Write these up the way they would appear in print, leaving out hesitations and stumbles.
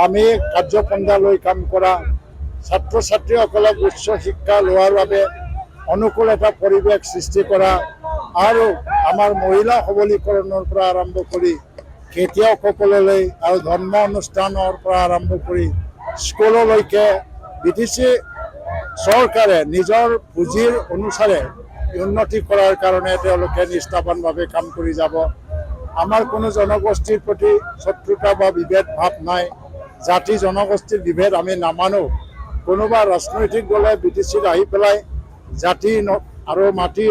আমি কাৰ্যপন্থা লৈ কাম কৰা ছাত্ৰ ছাত্ৰীসকলক উচ্চ শিক্ষা লোৱাৰ বাবে অনুকূল এটা পৰিৱেশ সৃষ্টি কৰা আৰু আমাৰ মহিলা সবলীকৰণৰ পৰা আৰম্ভ কৰি খেতিয়কসকললৈ আৰু ধৰ্ম অনুষ্ঠানৰ পৰা আৰম্ভ কৰি স্কুললৈকে বিটিচি চৰকাৰে নিজৰ পুঁজিৰ অনুসাৰে উন্নতি কৰাৰ কাৰণে তেওঁলোকে নিষ্ঠাবানভাৱে কাম কৰি যাব। আমাৰ কোনো জনগোষ্ঠীৰ প্ৰতি শত্ৰুতা বা বিভেদ ভাৱ নাই। জাতি জনগোষ্ঠীৰ বিভেদ আমি নামানো। কোনোবা ৰাজনৈতিক দলে বিটিচিত আহি পেলাই জাতি আৰু মাটি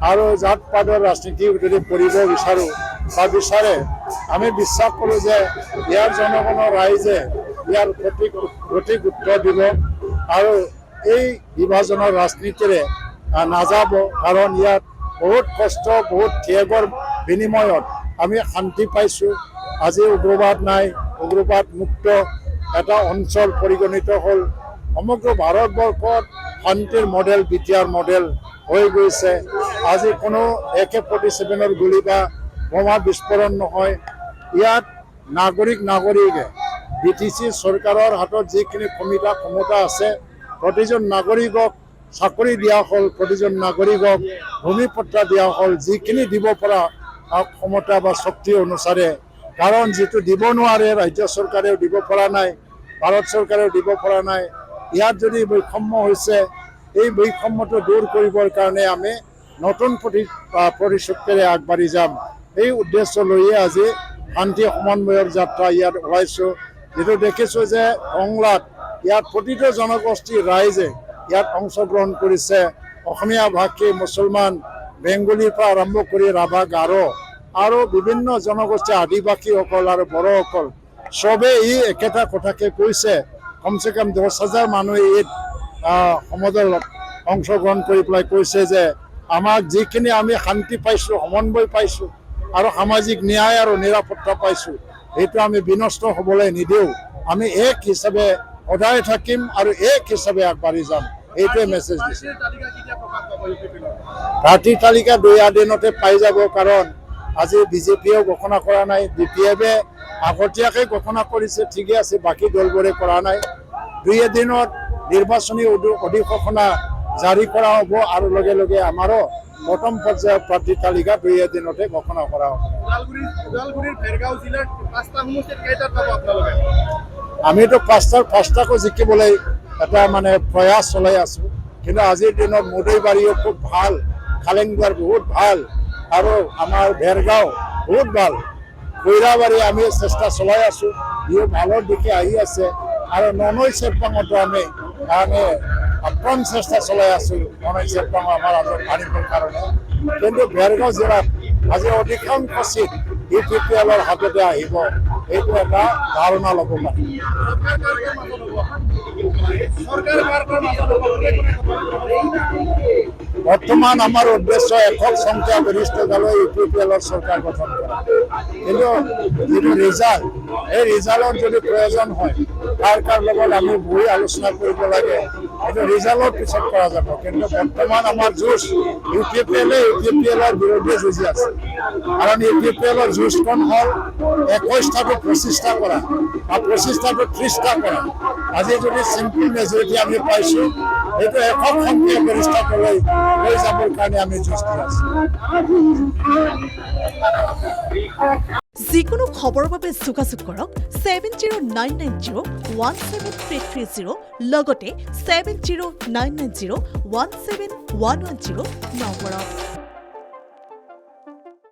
আৰু জাত পাতৰ ৰাজনীতি যদি কৰিব বিচাৰোঁ বা বিচাৰে, আমি বিশ্বাস কৰোঁ যে ইয়াৰ জনগণৰ ৰাইজে ইয়াৰ সঠিক উত্তৰ দিব আৰু এই বিভাজনৰ ৰাজনীতিৰে নাযাব। কাৰণ ইয়াত বহুত কষ্ট, বহুত ত্যাগৰ বিনিময়ত আমি শান্তি পাইছোঁ। আজি উগ্ৰবাদ নাই, উগ্ৰবাদ মুক্ত এটা অঞ্চল পৰিগণিত হ'ল। সমগ্ৰ ভাৰতবৰ্ষত শান্তিৰ মডেল, বিটিআৰ মডেল হৈ গৈছে। আজি কোনো AK-47 গুলি বা বোমা বিস্ফোৰণ নহয়। ইয়াত নাগৰিকে বিটিচি চৰকাৰৰ হাতত যিখিনি ক্ষমতা আছে, প্ৰতিজন নাগৰিকক চাকৰি দিয়া হ'ল, প্ৰতিজন নাগৰিকক ভূমিপট্টা দিয়া হ'ল, যিখিনি দিব পৰা ক্ষমতা বা শক্তি অনুসাৰে। কাৰণ যিটো দিব নোৱাৰে ৰাজ্য চৰকাৰেও দিব পৰা নাই, ভাৰত চৰকাৰেও দিব পৰা নাই। ইয়াত যদি বৈষম্য হৈছে, এই বৈষম্যটো দূৰ কৰিবৰ কাৰণে আমি নতুন প্ৰতিশ্ৰুতিৰে আগবাঢ়ি যাম। এই উদ্দেশ্য লৈয়ে আজি শান্তি সমন্বয়ৰ যাত্ৰা ইয়াত ওলাইছোঁ। যিটো দেখিছোঁ যে কংলাত ইয়াত প্ৰতিটো জনগোষ্ঠীৰ ৰাইজে ইয়াত অংশগ্ৰহণ কৰিছে। অসমীয়া ভাষী, মুছলমান, বেংগলীৰ পৰা আৰম্ভ কৰি ৰাভা, গাৰো আৰু বিভিন্ন জনগোষ্ঠী, আদিবাসীসকল আৰু বড়োসকল চবেই এই একেটা কথাকে কৈছে। কমচে কম 10,000 মানুহে এই সমদলত অংশগ্ৰহণ কৰি পেলাই কৈছে যে আমাক যিখিনি আমি শান্তি পাইছোঁ, সমন্বয় পাইছোঁ আৰু সামাজিক ন্যায় আৰু নিৰাপত্তা পাইছোঁ, সেইটো আমি বিনষ্ট হ'বলৈ নিদিওঁ। আমি এক হিচাপে সদায় থাকিম আৰু এক হিচাপে আগবাঢ়ি যাম। এইটোৱে মেছেজ দিছে। প্ৰাৰ্থীৰ তালিকা 2 দিনতে পাই যাব। কাৰণ আজি বিজেপিয়েও ঘোষণা কৰা নাই, DPF-এ আগতীয়াকৈ ঘোষণা কৰিছে, ঠিকে আছে, বাকী দলবোৰে কৰা নাই। 2 দিনত নিৰ্বাচনী অধিসূচনা জাৰি কৰা হ'ব আৰু লগে লগে আমাৰো প্ৰথম পৰ্যায়ৰ প্ৰাৰ্থী তালিকা 2 দিনতে ঘোষণা কৰা হ'ব। আমিতো 5টাকো জিকিবলৈ এটা মানে প্ৰয়াস চলাই আছোঁ। কিন্তু আজিৰ দিনত মুদৈবাৰীও খুব ভাল, খালেংবাৰ বহুত ভাল আৰু আমাৰ ভেৰগাঁও বহুত ভাল, কৈৰাবাৰী আমি চেষ্টা চলাই আছোঁ, ইও ভালৰ দিশে আহি আছে। আৰু ননৈ চেৰপাঙতো আমি আপ্ৰাণ চেষ্টা চলাই আছোঁ, ননৈ চেৰপাঙ আমাৰ হাতত আনিবৰ কাৰণে। কিন্তু ভেৰগাঁও জিলাত আজি অধিকাংশ চিট UPPL-ৰ হাততে আহিব, এইটো এটা ধাৰণা ল'ব পাৰি। বৰ্তমান আমাৰ উদ্দেশ্য একক সংখ্যাগৰিষ্ঠ দলে UPPL-ৰ চৰকাৰ গঠন কৰা। কিন্তু যিটো ৰিজাল্ট, এই ৰিজাল্টৰ যদি প্ৰয়োজন হয়, কাৰ লগত আমি বহি আলোচনা কৰিব লাগে, এইটো ৰিজাল্টৰ পিছত কৰা যাব। কিন্তু বৰ্তমান আমাৰ যুঁজ UPPL-ৰ বিৰুদ্ধে যুঁজি আছে। কাৰণ UPPL-ৰ যুঁজখন হ'ল 21টাটো 25টা কৰা বা 25টাটো 30টা কৰা। আজি যদি চিম্পল মেজৰিটি আমি পাইছোঁ, সেইটো একক সংখ্যাগৰিষ্ঠতালৈ লৈ যাবৰ কাৰণে আমি যুঁজ দি আছোঁ। যিকোনো খবৰৰ বাবে যোগাযোগ কৰক 7099017330 লগতে 7099017110 নম্বৰত।